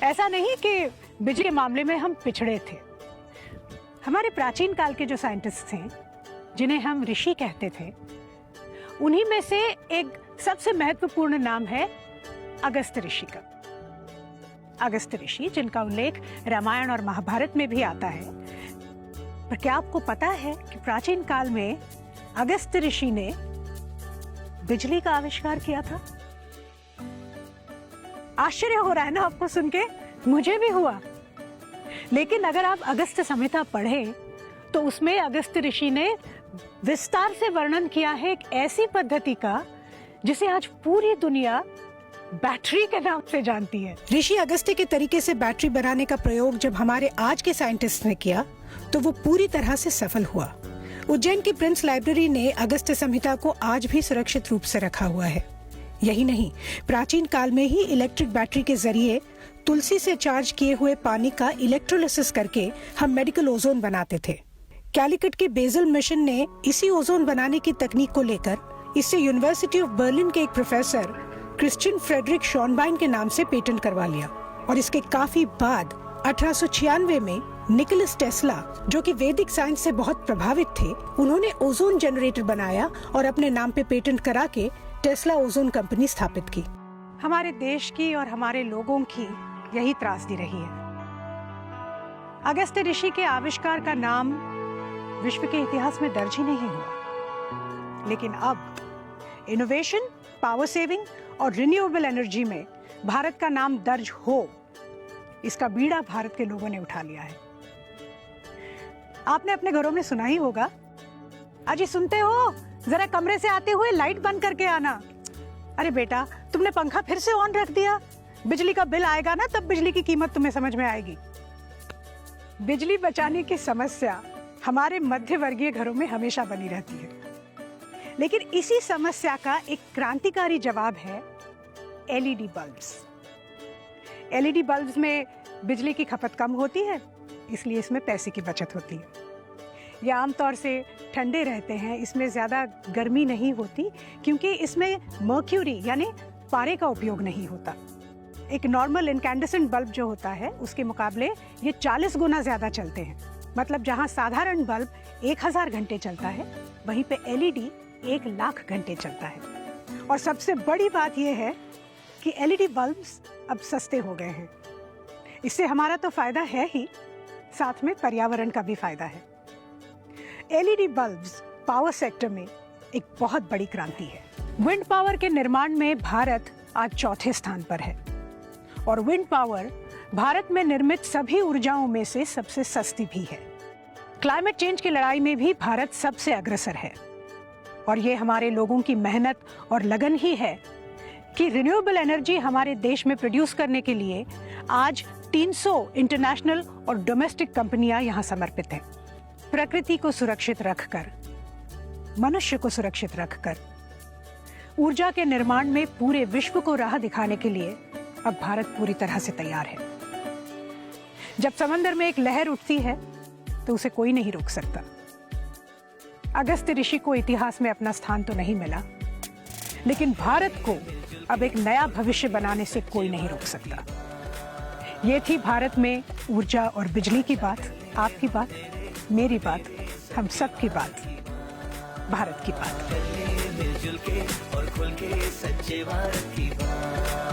ऐसा नहीं कि बिजली के मामले में हम पिछड़े थे। हमारे प्राचीन काल के जो साइंटिस्ट थे, जिन्हें हम ऋषि कहते थे, उन्हीं में से एक सबसे महत्वपूर्ण नाम है अगस्त ऋषि का। अगस्त ऋषि, जिनका उल्लेख रामायण और महाभारत में भी आता है। पर क्या आपको पता है कि प्राचीन काल में अगस्त ऋषि ने बिजली का आविष्कार किया था? आश्चर्य हो रहा है ना आपको सुन के? मुझे भी हुआ। लेकिन अगर आप अगस्त संहिता पढ़ें तो उसमें अगस्त ऋषि ने विस्तार से वर्णन किया है एक ऐसी पद्धति का जिसे आज पूरी दुनिया बैटरी के नाम से जानती है। ऋषि अगस्त्य के तरीके से बैटरी बनाने का प्रयोग जब हमारे आज के साइंटिस्ट ने किया तो वो पूरी तरह से सफल हुआ। उज्जैन की प्रिंस लाइब्रेरी ने अगस्त्य संहिता को आज भी सुरक्षित रूप से रखा हुआ है। यही नहीं, प्राचीन काल में ही इलेक्ट्रिक बैटरी के जरिए तुलसी से चार्ज किए हुए पानी का इलेक्ट्रोलिसिस करके हम मेडिकल ओजोन बनाते थे। कैलिकट के बेजल मिशन ने इसी ओजोन बनाने की तकनीक को लेकर इससे यूनिवर्सिटी ऑफ बर्लिन के एक प्रोफेसर क्रिश्चियन फ्रेडरिक शॉनबाइन के नाम से पेटेंट करवा लिया। और इसके काफी बाद 1896 में निकोलस टेस्ला, जो कि वैदिक साइंस से बहुत प्रभावित थे, उन्होंने ओजोन जनरेटर बनाया और अपने नाम पे पेटेंट करा के टेस्ला ओजोन कंपनी स्थापित की। हमारे देश की और हमारे लोगों की यही त्रासदी रही है। अगस्त ऋषि के आविष्कार का नाम विश्व के इतिहास में दर्ज ही नहीं हुआ। लेकिन अब इनोवेशन, पावर सेविंग और रिन्यूएबल एनर्जी में भारत का नाम दर्ज हो, इसका बीड़ा भारत के लोगों ने उठा लिया है। आपने अपने घरों में सुना ही होगा, अजी सुनते हो, जरा कमरे से आते हुए लाइट बंद करके आना। अरे बेटा, तुमने पंखा फिर से ऑन रख दिया। बिजली का बिल आएगा ना, तब बिजली की कीमत तुम्हें समझ में आएगी। बिजली बचाने की समस्या हमारे मध्य वर्गीय घरों में हमेशा बनी रहती है। लेकिन इसी समस्या का एक क्रांतिकारी जवाब है एलईडी बल्ब्स। एलईडी बल्ब्स में बिजली की खपत कम होती है, इसलिए इसमें पैसे की बचत होती है। ये आमतौर से ठंडे रहते हैं, इसमें ज़्यादा गर्मी नहीं होती क्योंकि इसमें मर्क्यूरी यानी पारे का उपयोग नहीं होता। एक नॉर्मल इनकैंडेसेंट बल्ब जो होता है उसके मुकाबले ये 40 गुना ज़्यादा चलते हैं। मतलब जहाँ साधारण बल्ब 1000 घंटे चलता है, वहीं पे एलईडी 1,00,000 घंटे चलता है। और सबसे बड़ी बात यह है कि एलईडी बल्ब्स अब सस्ते हो गए हैं। इससे हमारा तो फायदा है ही, साथ में पर्यावरण का भी फायदा है। एलईडी बल्ब्स पावर सेक्टर में एक बहुत बड़ी क्रांति है। विंड पावर के निर्माण में भारत आज चौथे स्थान पर है और विंड पावर भारत में निर्मित सभी ऊर्जाओं में से सबसे सस्ती भी है। क्लाइमेट चेंज की लड़ाई में भी भारत सबसे अग्रसर है और ये हमारे लोगों की मेहनत और लगन ही है कि रिन्यूएबल एनर्जी हमारे देश में प्रोड्यूस करने के लिए आज 300 इंटरनेशनल और डोमेस्टिक कंपनियां यहां समर्पित हैं। प्रकृति को सुरक्षित रखकर, मनुष्य को सुरक्षित रखकर ऊर्जा के निर्माण में पूरे विश्व को राह दिखाने के लिए अब भारत पूरी तरह से तैयार है। जब समंदर में एक लहर उठती है तो उसे कोई नहीं रोक सकता। अगस्त ऋषि को इतिहास में अपना स्थान तो नहीं मिला, लेकिन भारत को अब एक नया भविष्य बनाने से कोई नहीं रोक सकता। ये थी भारत में ऊर्जा और बिजली की बात, आपकी बात, मेरी बात, हम सब की बात, भारत की बात। मिलजुल के और खुल के सच्चे भारत की बात।